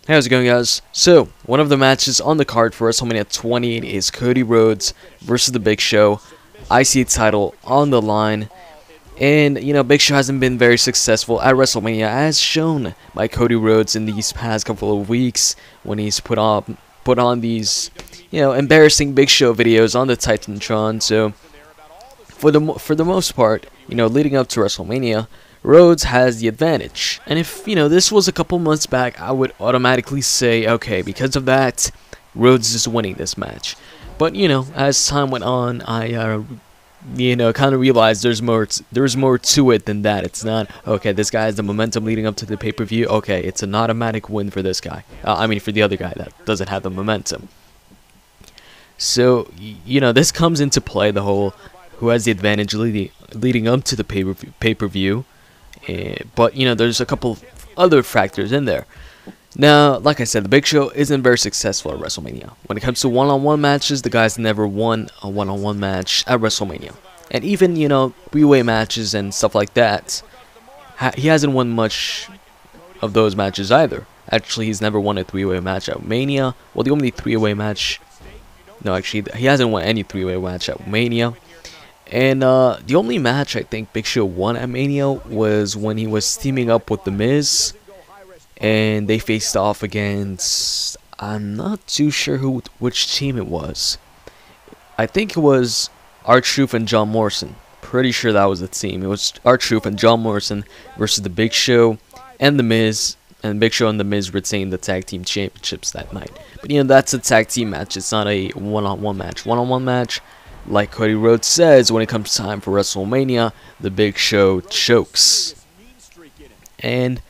Hey, how's it going, guys? So, one of the matches on the card for WrestleMania 28 is Cody Rhodes versus The Big Show. IC title on the line. And, Big Show hasn't been very successful at WrestleMania, as shown by Cody Rhodes in these past couple of weeks when he's put on these, embarrassing Big Show videos on the Titantron. So, for the most part, leading up to WrestleMania, Rhodes has the advantage. And if, this was a couple months back, I would automatically say, okay, because of that, Rhodes is winning this match. But, as time went on, I, kind of realized there's more to it than that. It's not, okay, this guy has the momentum leading up to the pay-per-view. Okay, it's an automatic win for this guy. For the other guy that doesn't have the momentum. So, this comes into play, the whole who has the advantage leading up to the pay-per-view. But, there's a couple other factors in there. Now, like I said, the Big Show isn't very successful at WrestleMania. When it comes to one-on-one matches, the guy's never won a one-on-one match at WrestleMania. And even, three-way matches and stuff like that, he hasn't won much of those matches either. Actually, he's never won a three-way match at Mania. Well, the only three-way match... No, actually, he hasn't won any three-way match at Mania. And the only match I think Big Show won at Mania was when he was teaming up with The Miz. And they faced off against... I'm not too sure which team it was. I think it was R-Truth and John Morrison. Pretty sure that was the team. It was R-Truth and John Morrison versus The Big Show and The Miz. And Big Show and The Miz retained the tag team championships that night. But that's a tag team match. It's not a one-on-one match. One-on-one match, like Cody Rhodes says, when it comes time for WrestleMania, The Big Show chokes. And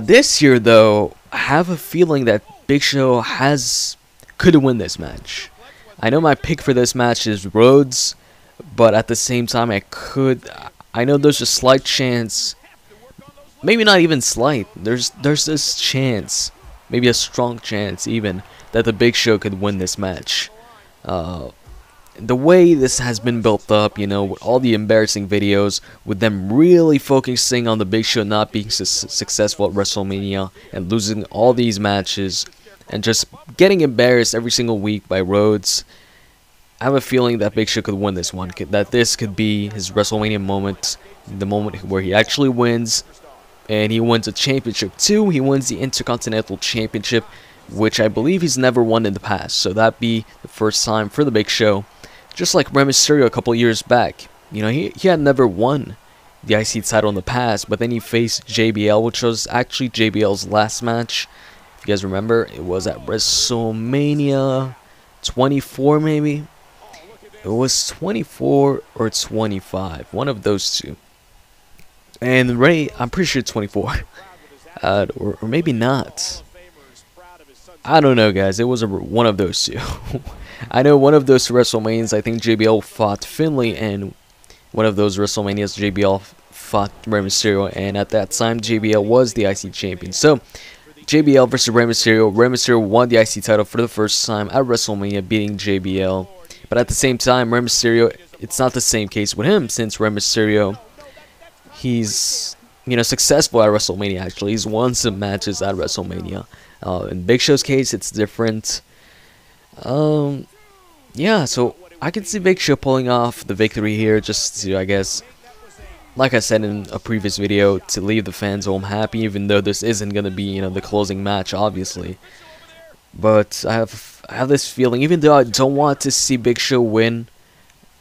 this year, though, I have a feeling that Big Show could win this match. I know my pick for this match is Rhodes, but at the same time, I know there's a slight chance, maybe not even slight, there's this chance, maybe a strong chance even, that the Big Show could win this match. The way this has been built up, with all the embarrassing videos, with them really focusing on the Big Show not being successful at WrestleMania and losing all these matches and just getting embarrassed every single week by Rhodes, I have a feeling that Big Show could win this one, that this could be his WrestleMania moment, the moment where he actually wins, and he wins a championship too. He wins the Intercontinental Championship, which I believe he's never won in the past, so that'd be the first time for the Big Show. Just like Rey Mysterio a couple years back. He had never won the IC title in the past, but then he faced JBL, which was actually JBL's last match. If you guys remember, it was at WrestleMania 24 maybe? It was 24 or 25, one of those two. And Rey, I'm pretty sure 24. Or maybe not. I don't know, guys. It was one of those two. I know one of those WrestleManias, I think JBL fought Finlay, and one of those WrestleManias, JBL fought Rey Mysterio, and at that time, JBL was the IC champion. So, JBL versus Rey Mysterio. Rey Mysterio won the IC title for the first time at WrestleMania, beating JBL. But at the same time, Rey Mysterio, it's not the same case with him, since Rey Mysterio, he's, successful at WrestleMania, actually. He's won some matches at WrestleMania. In Big Show's case, it's different. Yeah, so I can see Big Show pulling off the victory here, just to, I guess, like I said in a previous video, to leave the fans home happy, even though this isn't going to be, the closing match, obviously. But I have this feeling, even though I don't want to see Big Show win,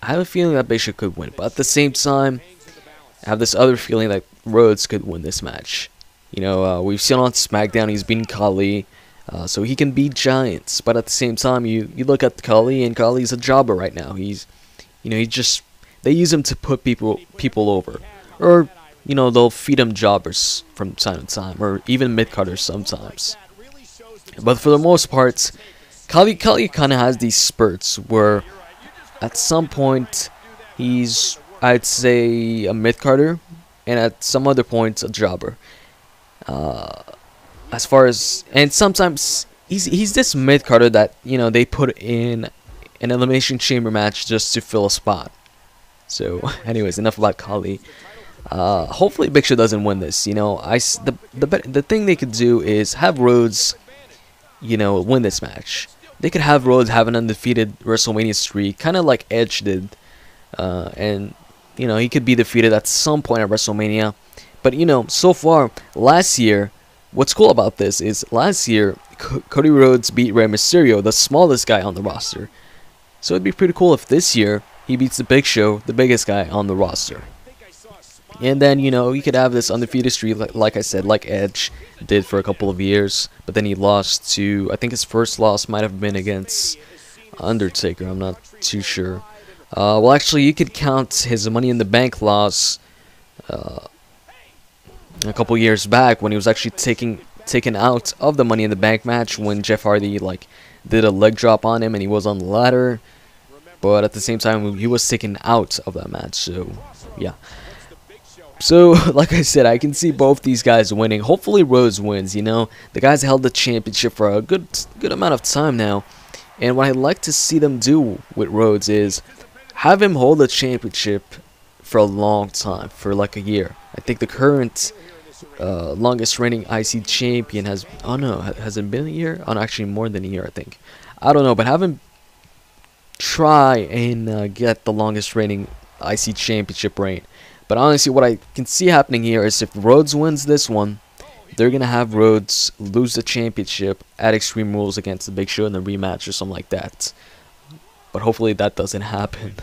I have a feeling that Big Show could win. But at the same time, I have this other feeling that Rhodes could win this match. We've seen on SmackDown he's beaten Khali, so he can beat giants. But at the same time, you look at Khali, and Khali's a jobber right now. He's, they use him to put people over, or they'll feed him jobbers from time to time, or even mid-carders sometimes. But for the most part, Khali kind of has these spurts where, at some point, he's, I'd say, a mid-carder, and at some other points, a jobber. As far as, and sometimes he's this mid-carder that they put in an elimination chamber match just to fill a spot. So anyways, enough about Khali. Hopefully Big Show doesn't win this. You know, the thing they could do is have Rhodes, you know, win this match. They could have Rhodes have an undefeated WrestleMania streak, kind of like Edge did, and you know, he could be defeated at some point at WrestleMania. But you know, so far last year, what's cool about this is last year Cody Rhodes beat Rey Mysterio, the smallest guy on the roster. So it'd be pretty cool if this year he beats the Big Show, the biggest guy on the roster. And then, you know, you could have this undefeated streak, like I said, like Edge did for a couple of years. But then he lost to, I think his first loss might have been against Undertaker. I'm not too sure. Well, actually, you could count his Money in the Bank loss a couple years back when he was actually taken out of the Money in the Bank match when Jeff Hardy, like, did a leg drop on him and he was on the ladder. But at the same time, he was taken out of that match, so, yeah. So, like I said, I can see both these guys winning. Hopefully Rhodes wins, you know. The guys held the championship for a good amount of time now. And what I'd like to see them do with Rhodes is have him hold the championship for a long time, for like a year. I think the current longest reigning IC champion has, oh no, has it been a year? Oh no, actually more than a year, I think. I don't know, but have him try and get the longest reigning IC championship reign. But honestly, what I can see happening here is if Rhodes wins this one, they're going to have Rhodes lose the championship at Extreme Rules against the Big Show in the rematch or something like that. But hopefully that doesn't happen.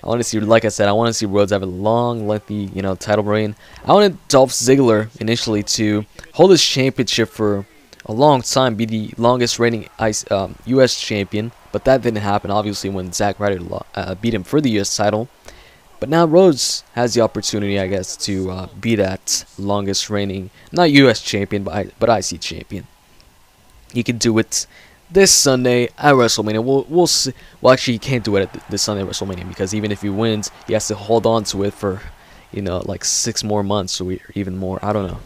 I want to see, like I said, I want to see Rhodes have a long, lengthy, you know, title reign. I wanted Dolph Ziggler initially to hold his championship for a long time, be the longest reigning U.S. champion. But that didn't happen, obviously, when Zack Ryder beat him for the U.S. title. But now Rhodes has the opportunity, I guess, to be that longest reigning, not U.S. champion, but IC champion. He can do it this Sunday at WrestleMania. We'll see. Well, actually, he can't do it at this Sunday at WrestleMania because even if he wins, he has to hold on to it for, you know, like 6 more months or even more. I don't know.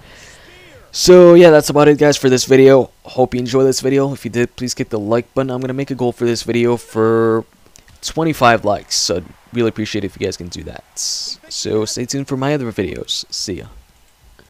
So yeah, that's about it, guys, for this video. Hope you enjoyed this video. If you did, please click the like button. I'm gonna make a goal for this video for 25 likes. So really appreciate it if you guys can do that. So stay tuned for my other videos. See ya.